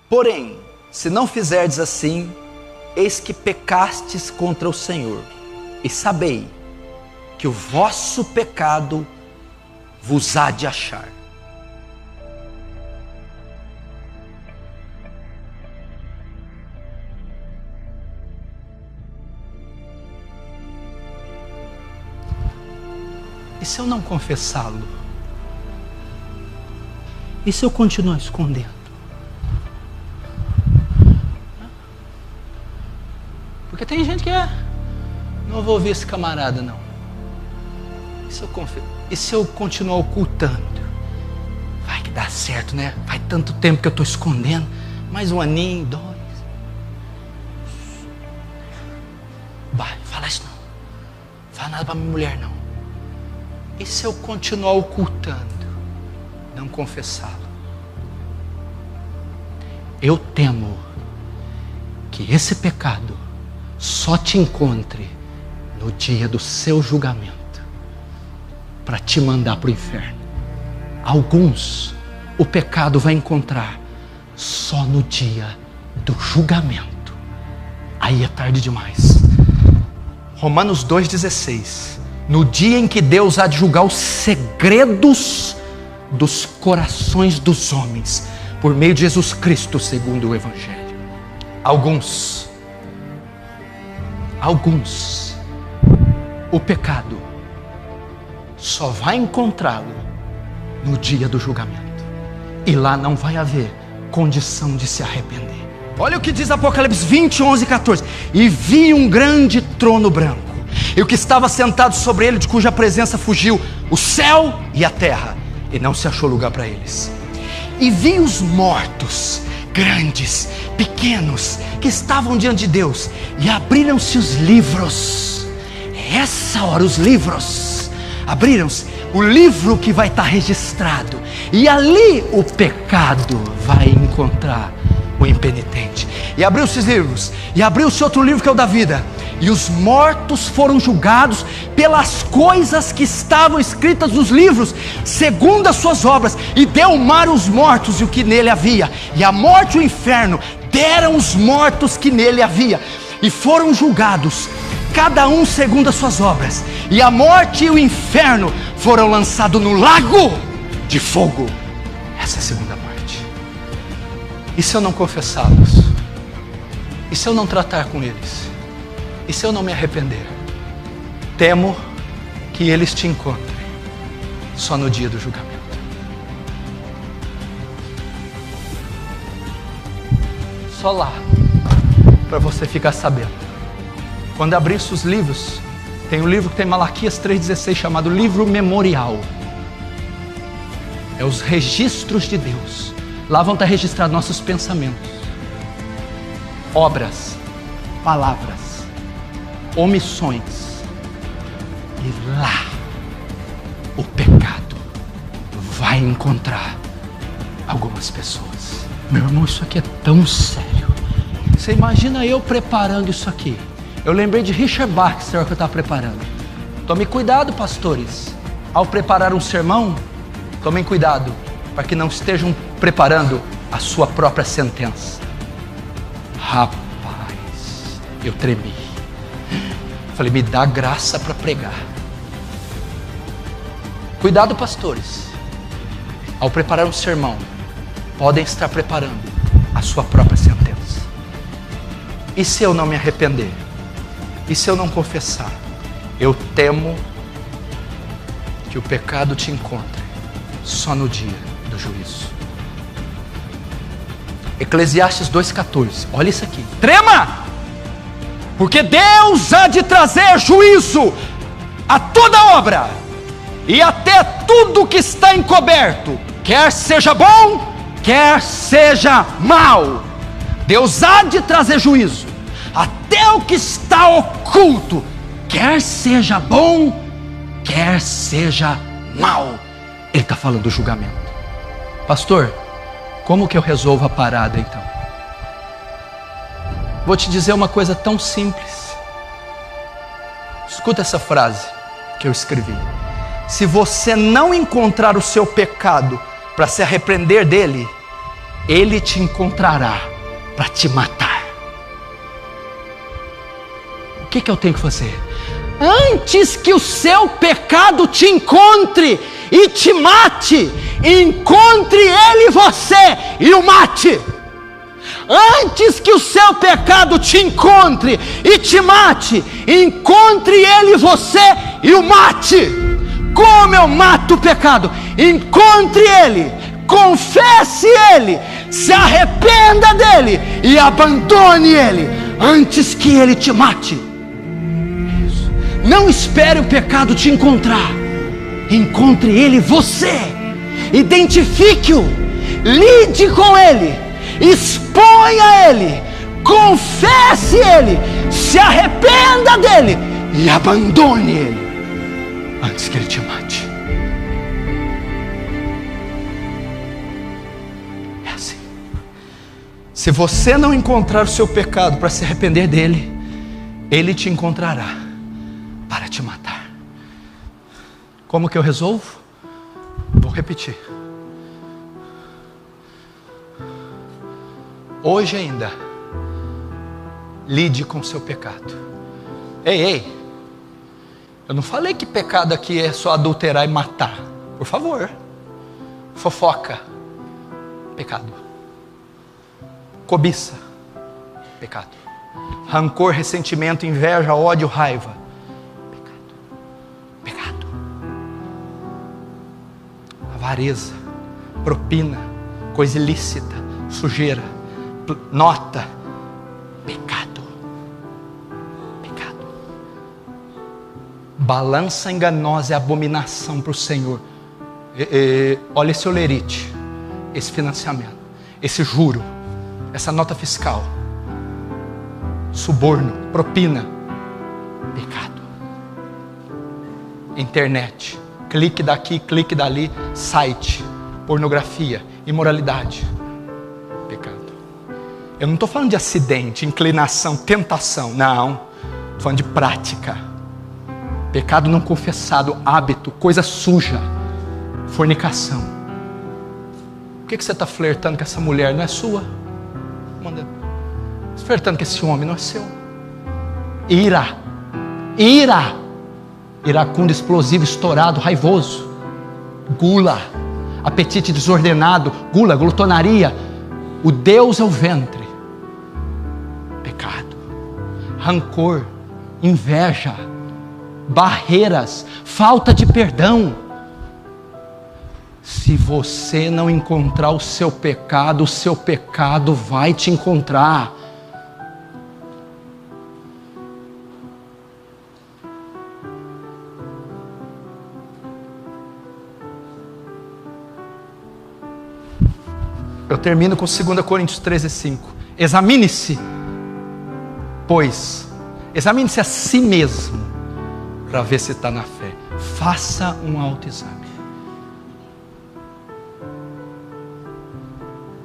Porém, se não fizerdes assim, eis que pecastes contra o Senhor, e sabei que o vosso pecado vos há de achar. E se eu não confessá-lo? E se eu continuar escondendo? Porque tem gente que não vou ouvir esse camarada não. E se eu continuar ocultando? Vai que dá certo, né? Faz tanto tempo que eu estou escondendo. Mais um aninho, 2. Vai, fala isso não. Fala nada para minha mulher não. E se eu continuar ocultando? Não confessá-lo? Eu temo que esse pecado só te encontre no dia do seu julgamento, para te mandar para o inferno. Alguns o pecado vai encontrar só no dia do julgamento. Aí é tarde demais. Romanos 2,16. No dia em que Deus há de julgar os segredos dos corações dos homens, por meio de Jesus Cristo, segundo o Evangelho. Alguns, o pecado só vai encontrá-lo no dia do julgamento. E lá não vai haver condição de se arrepender. Olha o que diz Apocalipse 20, 11 e 14. E vi um grande trono branco, e o que estava sentado sobre ele, de cuja presença fugiu o céu e a terra, e não se achou lugar para eles. E vi os mortos, grandes, pequenos, que estavam diante de Deus, e abriram-se os livros. Essa hora os livros abriram-se, o livro que vai estar registrado, e ali o pecado vai encontrar o impenitente. E abriu-se os livros, e abriu-se outro livro, que é o da vida, e os mortos foram julgados pelas coisas que estavam escritas nos livros, segundo as suas obras. E deu o mar os mortos e o que nele havia, e a morte e o inferno deram os mortos que nele havia, e foram julgados, cada um segundo as suas obras. E a morte e o inferno foram lançados no lago de fogo. Essa é a segunda morte. E se eu não confessá-los? E se eu não tratar com eles? E se eu não me arrepender? Temo que eles te encontrem só no dia do julgamento. Só lá, para você ficar sabendo. Quando abrir os livros, tem um livro que tem Malaquias 3,16, chamado Livro Memorial. É os registros de Deus. Lá vão estar registrados nossos pensamentos, obras, palavras, omissões. E lá o pecado vai encontrar algumas pessoas. Meu irmão, isso aqui é tão sério. Você imagina eu preparando isso aqui. Eu lembrei de Richard Baxter que eu estava preparando. Tome cuidado, pastores, ao preparar um sermão, tomem cuidado para que não estejam preparando a sua própria sentença. Rapaz, eu tremi. Falei, me dá graça para pregar. Cuidado, pastores, ao preparar um sermão, podem estar preparando a sua própria sentença. E se eu não me arrepender? E se eu não confessar? Eu temo que o pecado te encontre só no dia do juízo. Eclesiastes 2,14. Olha isso aqui. Trema! Porque Deus há de trazer juízo a toda obra e até tudo que está encoberto, quer seja bom, quer seja mal. Deus há de trazer juízo até o que está oculto, quer seja bom, quer seja mal. Ele está falando do julgamento. Pastor, como que eu resolvo a parada então? Vou te dizer uma coisa tão simples. Escuta essa frase que eu escrevi. Se você não encontrar o seu pecado para se arrepender dele, ele te encontrará para te matar. O que eu tenho que fazer? Antes que o seu pecado te encontre e te mate, encontre ele você e o mate. Antes que o seu pecado te encontre e te mate, encontre ele você e o mate. Como eu mato o pecado? Encontre ele, confesse ele, se arrependa dele e abandone ele antes que ele te mate. Não espere o pecado te encontrar. Encontre ele você. Identifique-o. Lide com ele. Exponha ele. Confesse ele. Se arrependa dele. E abandone ele antes que ele te mate. É assim. Se você não encontrar o seu pecado para se arrepender dele, ele te encontrará para te matar. Como que eu resolvo? Vou repetir. Hoje ainda, lide com o seu pecado. Ei, eu não falei que pecado aqui é só adulterar e matar. Por favor. Fofoca, pecado. Cobiça, pecado. Rancor, ressentimento, inveja, ódio, raiva, pecado. Avareza, propina, coisa ilícita, sujeira, nota, pecado. Pecado. Balança enganosa é abominação para o Senhor. Olha esse olerite, esse financiamento, esse juro, essa nota fiscal, suborno, propina, pecado. Internet, clique daqui, clique dali, site, pornografia, imoralidade, pecado. Eu não estou falando de acidente, inclinação, tentação, não. Estou falando de prática. Pecado não confessado, hábito, coisa suja, fornicação. Por que você está flertando com essa mulher? Não é sua? Flertando com esse homem, não é seu. Ira, iracundo, explosivo, estourado, raivoso. Gula, apetite desordenado, gula, glutonaria. O Deus é o ventre. Pecado, rancor, inveja, barreiras, falta de perdão. Se você não encontrar o seu pecado vai te encontrar. Eu termino com 2 Coríntios 13:5. Examine-se, pois, examine-se a si mesmo, para ver se está na fé. Faça um autoexame.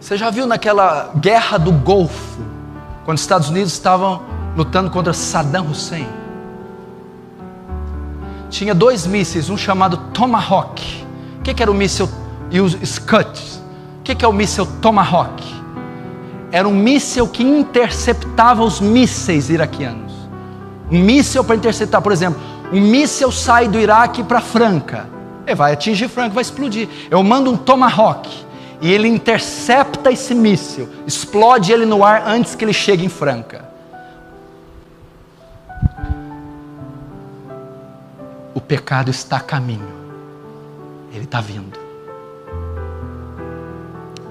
Você já viu naquela guerra do Golfo, quando os Estados Unidos estavam lutando contra Saddam Hussein? Tinha 2 mísseis, um chamado Tomahawk. O que era o míssil? E os Scud. O que é o míssil Tomahawk? Era um míssil que interceptava os mísseis iraquianos. Um míssil para interceptar, por exemplo, um míssil sai do Iraque para Franca. Ele vai atingir Franca, vai explodir. Eu mando um Tomahawk e ele intercepta esse míssil, explode ele no ar antes que ele chegue em Franca. O pecado está a caminho. Ele está vindo.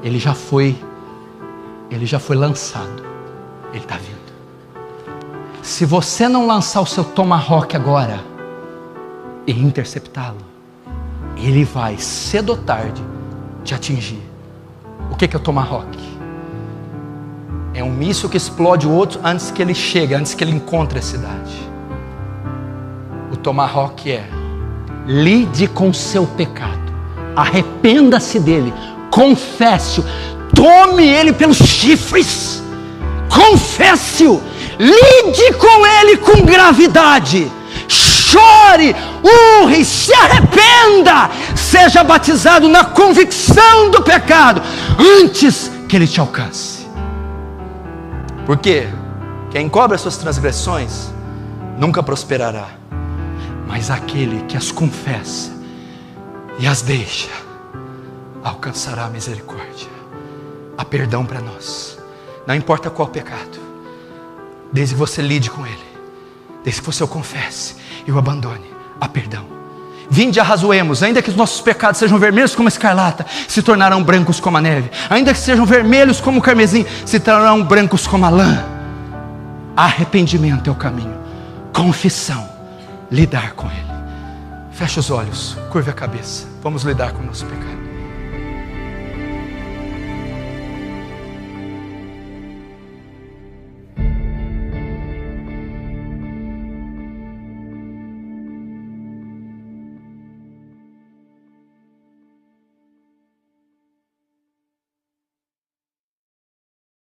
Ele já foi lançado. Ele está vindo. Se você não lançar o seu Tomahawk agora e interceptá-lo, ele vai, cedo ou tarde, te atingir. O que é o Tomahawk? É um míssil que explode o outro antes que ele chegue, antes que ele encontre a cidade. O Tomahawk é: lide com o seu pecado, arrependa-se dele, confesse-o, tome ele pelos chifres, confesse-o, lide com ele com gravidade, chore, urre, se arrependa, seja batizado na convicção do pecado, antes que Ele te alcance. Porque quem encobre as suas transgressões nunca prosperará, mas aquele que as confessa e as deixa alcançará a misericórdia. Há perdão para nós, não importa qual pecado, desde que você lide com ele, desde que você o confesse e o abandone, há perdão. Vinde e arrazoemos, ainda que os nossos pecados sejam vermelhos como a escarlata, se tornarão brancos como a neve. Ainda que sejam vermelhos como o carmesim, se tornarão brancos como a lã. Arrependimento é o caminho, confissão, lidar com ele. Feche os olhos, curve a cabeça, vamos lidar com o nosso pecado.